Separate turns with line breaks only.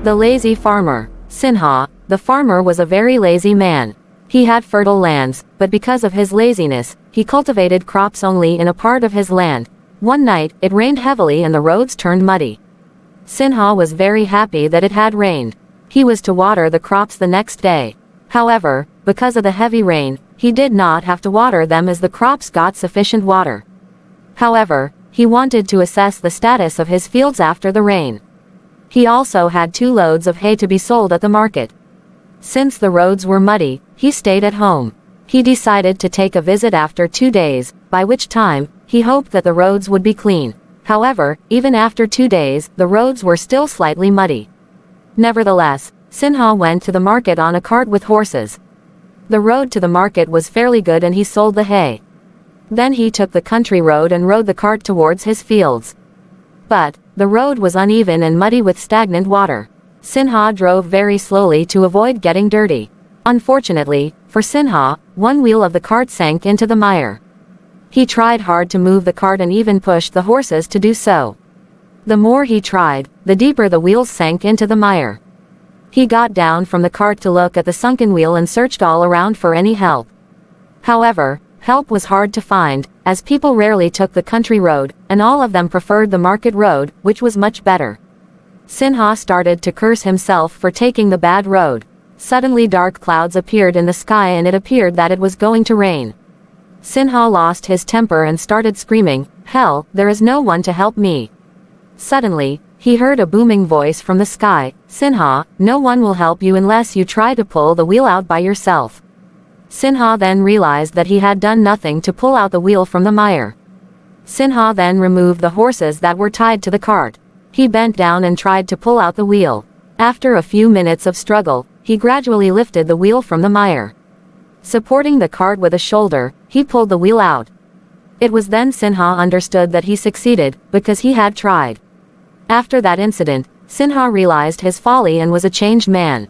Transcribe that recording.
The lazy farmer. Sinha, the farmer, was a very lazy man. He had fertile lands, but because of his laziness, he cultivated crops only in a part of his land. One night, it rained heavily and the roads turned muddy. Sinha was very happy that it had rained. He was to water the crops the next day. However, because of the heavy rain, he did not have to water them as the crops got sufficient water. However, he wanted to assess the status of his fields after the rain. He also had 2 loads of hay to be sold at the market. Since the roads were muddy, he stayed at home. He decided to take a visit after 2 days, by which time, he hoped that the roads would be clean. However, even after 2 days, the roads were still slightly muddy. Nevertheless, Sinha went to the market on a cart with horses. The road to the market was fairly good and he sold the hay. Then he took the country road and rode the cart towards his fields. But, the road was uneven and muddy with stagnant water. Sinha drove very slowly to avoid getting dirty. Unfortunately, for Sinha, one wheel of the cart sank into the mire. He tried hard to move the cart and even pushed the horses to do so. The more he tried, the deeper the wheels sank into the mire. He got down from the cart to look at the sunken wheel and searched all around for any help. However, help was hard to find, as people rarely took the country road, and all of them preferred the market road, which was much better. Sinha started to curse himself for taking the bad road. Suddenly dark clouds appeared in the sky and it appeared that it was going to rain. Sinha lost his temper and started screaming, "Hell, there is no one to help me." Suddenly, he heard a booming voice from the sky, "Sinha, no one will help you unless you try to pull the wheel out by yourself." Sinha then realized that he had done nothing to pull out the wheel from the mire. Sinha then removed the horses that were tied to the cart. He bent down and tried to pull out the wheel. After a few minutes of struggle, he gradually lifted the wheel from the mire. Supporting the cart with a shoulder, he pulled the wheel out. It was then Sinha understood that he succeeded, because he had tried. After that incident, Sinha realized his folly and was a changed man.